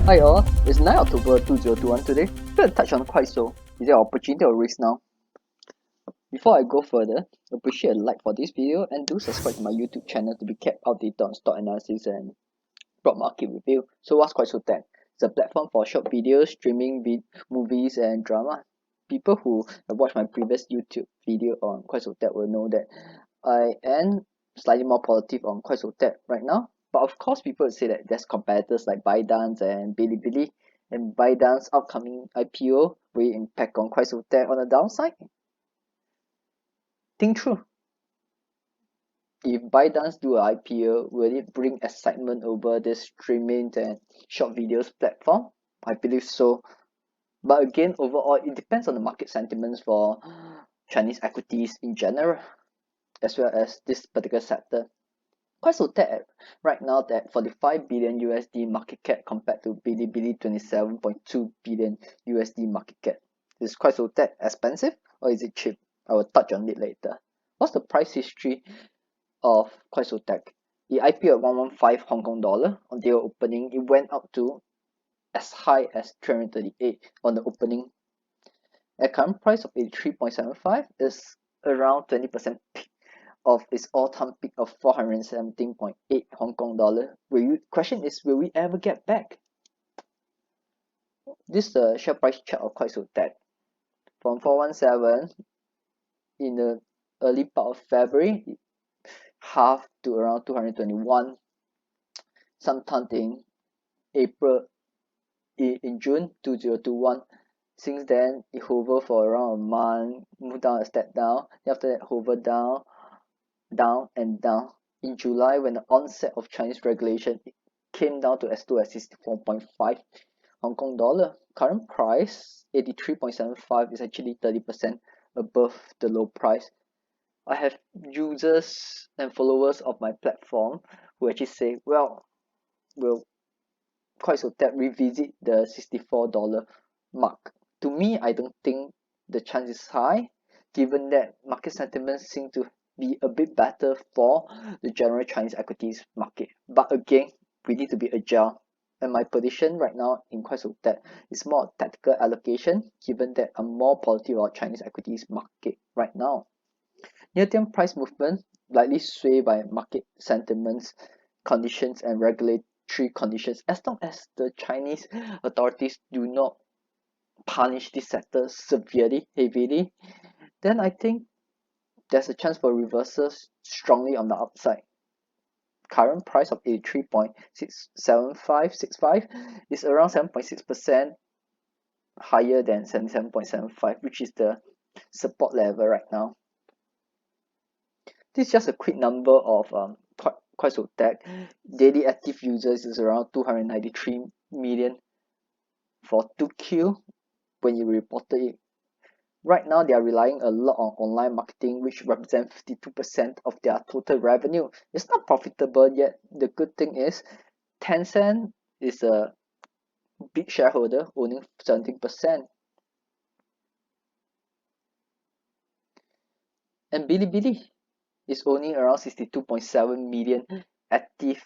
Hi all, it's 9 October 2021 today. We're going to touch on Kuaishou. Is there opportunity or risk now? Before I go further, appreciate a like for this video and do subscribe to my YouTube channel to be kept updated on stock analysis and broad market review. So what's Kuaishou Tech? It's a platform for short videos, streaming movies and drama. People who have watched my previous YouTube video on Kuaishou Tech will know that I am slightly more positive on Kuaishou Tech right now. But of course, people would say that there's competitors like Bytedance and Bilibili, and Bytedance upcoming IPO will impact on Kuaishou Tech on the downside. Think through. If Bytedance do an IPO, will it bring excitement over this streaming and short videos platform? I believe so. But again, overall, it depends on the market sentiments for Chinese equities in general, as well as this particular sector. Kuaishou Tech right now at 45 billion USD market cap compared to Bilibili 27.2 billion USD market cap. Is Kuaishou Tech expensive or is it cheap? I will touch on it later. What's the price history of Kuaishou Tech? It IPO at 115 Hong Kong dollar on day opening. It went up to as high as 338 on the opening. At current price of 83.75 is around 20% peak of its all-time peak of 417.8 Hong Kong dollar. Question is, will we ever get back? This is the share price chart of Kuaishou Tech. From 417 in the early part of February, half to around 221. Sometime in June 2021. Since then, it hovered for around a month, moved down a step down, then after that hovered down and down. In July, when the onset of Chinese regulation, it came down to as low as 64.5 Hong Kong dollar. Current price 83.75 is actually 30% above the low price. I have users and followers of my platform who actually say, well, will Kuaishou Tech revisit the $64 mark? To me, I don't think the chance is high, given that market sentiment seems to be a bit better for the general Chinese equities market. But again, we need to be agile. And my position right now in Kuaishou Tech is more tactical allocation, given that I'm more positive about Chinese equities market right now. Near-term price movement likely swayed by market sentiments, conditions, and regulatory conditions. As long as the Chinese authorities do not punish this sector severely, heavily, then I think there's a chance for reversals strongly on the upside. Current price of 83.67565 is around 7.6% higher than 77.75, which is the support level right now. This is just a quick number of Kuaishou Tech. Daily active users is around 293 million for 2Q when you reported it. Right now, they are relying a lot on online marketing, which represents 52% of their total revenue. It's not profitable yet. The good thing is Tencent is a big shareholder, owning 17%. And Bilibili is owning around 62.7 million active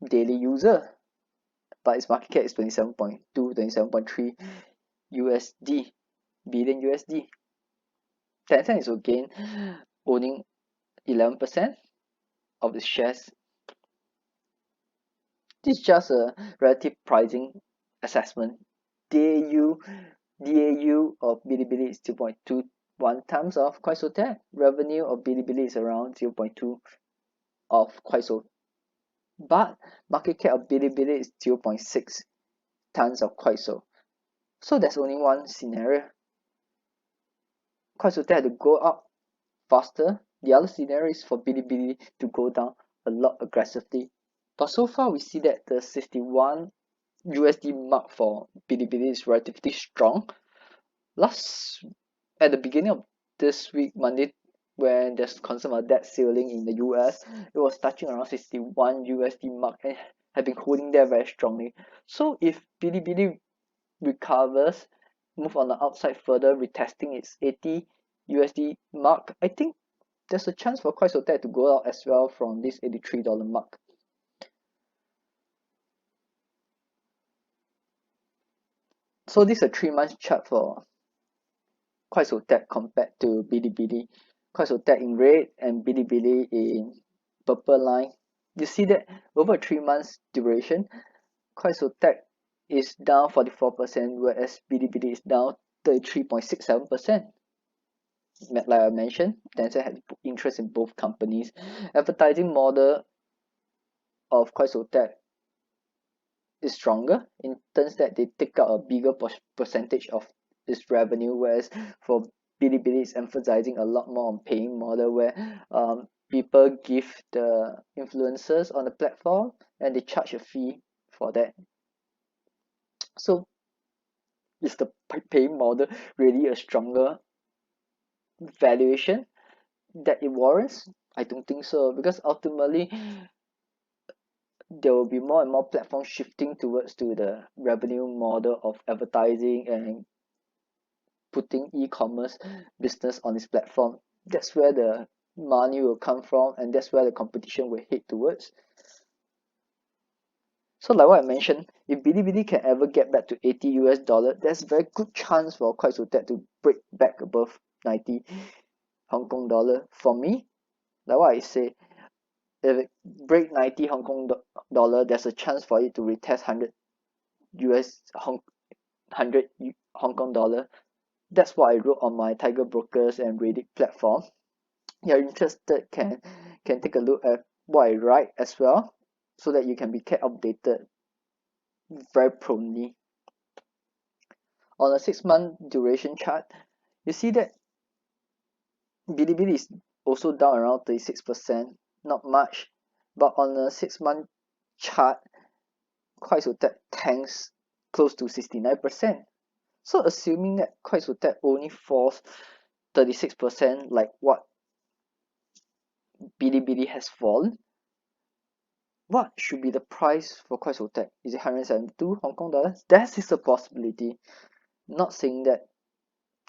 daily user, but its market cap is 27.2, 27.3 billion USD. Tencent is again owning 11% of its shares. This is just a relative pricing assessment. DAU of Bilibili is 2.21 times of Kuaishou Tech. Revenue of Bilibili is around 0.2 of Kuaishou. But market cap of Bilibili is 0.6 times of Kuaishou. So there's only one scenario. Kuaishou Tech to go up faster. The other scenario is for Bilibili to go down a lot aggressively. But so far, we see that the 61 USD mark for Bilibili is relatively strong. At the beginning of this week, Monday, when there's concern about debt ceiling in the US, it was touching around 61 USD mark and have been holding there very strongly. So if Bilibili recovers, move on the outside further, retesting its 80 USD mark, I think there's a chance for Kuaishou Tech to go out as well from this $83 mark. So this is a 3-month chart for Kuaishou Tech compared to Bilibili. Kuaishou Tech in red and Bilibili in purple line. You see that over a 3 months duration, Kuaishou Tech is down 44%, whereas Bilibili is down 33.67%. Like I mentioned, Tencent has interest in both companies. Advertising model of Kuaishou Tech is stronger in terms that they take out a bigger percentage of its revenue, whereas for Bilibili is emphasizing a lot more on paying model where people give the influencers on the platform and they charge a fee for that. So is the paying model really a stronger valuation that it warrants? I don't think so, because ultimately there will be more and more platforms shifting towards to the revenue model of advertising and putting e-commerce business on this platform. That's where the money will come from, and that's where the competition will head towards. So like what I mentioned, if Bilibili can ever get back to $80, there's a very good chance for Kuaishou Tech to break back above 90 Hong Kong dollar. For me, like what I say, if it break 90 Hong Kong dollar, there's a chance for it to retest 100 Hong Kong dollar. That's what I wrote on my Tiger Brokers and Reddit platform. If you're interested, can take a look at what I write as well, so that you can be kept updated very promptly. On a 6-month duration chart, you see that Bilibili is also down around 36%, not much, but on a 6-month chart, Kuaishou Tech tanks close to 69%. So assuming that Kuaishou Tech only falls 36% like what Bilibili has fallen, what should be the price for Kuaishou Tech? Is it 172 Hong Kong dollars? That is a possibility. Not saying that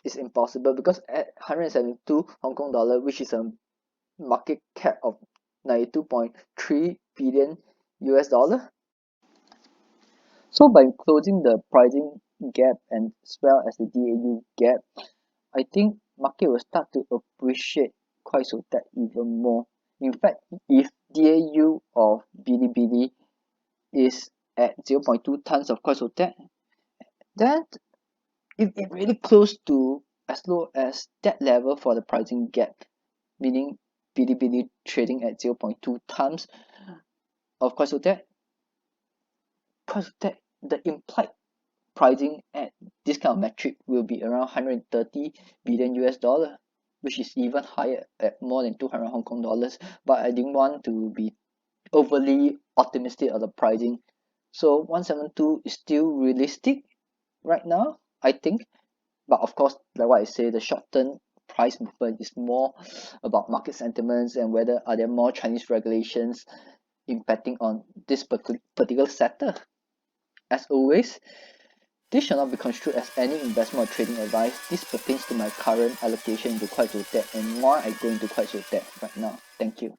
it's impossible, because at 172 Hong Kong dollar, which is a market cap of 92.3 billion US dollar. So by closing the pricing gap and as well as the DAU gap, I think market will start to appreciate Kuaishou Tech even more. In fact, if DAU of Bilibili is at 0.2 times of Kuaishou Tech, then if it really close to as low as that level for the pricing gap, meaning Bilibili trading at 0.2 times of Kuaishou Tech, the implied pricing at this kind of metric will be around 130 billion US dollar, which is even higher at more than 200 Hong Kong dollars. But I didn't want to be overly optimistic of the pricing. So 172 is still realistic right now, I think. But of course, like what I say, the short-term price movement is more about market sentiments and whether are there more Chinese regulations impacting on this particular sector. As always, this shall not be construed as any investment or trading advice. This pertains to my current allocation into Kuaishou Tech and why I go into Kuaishou Tech right now. Thank you.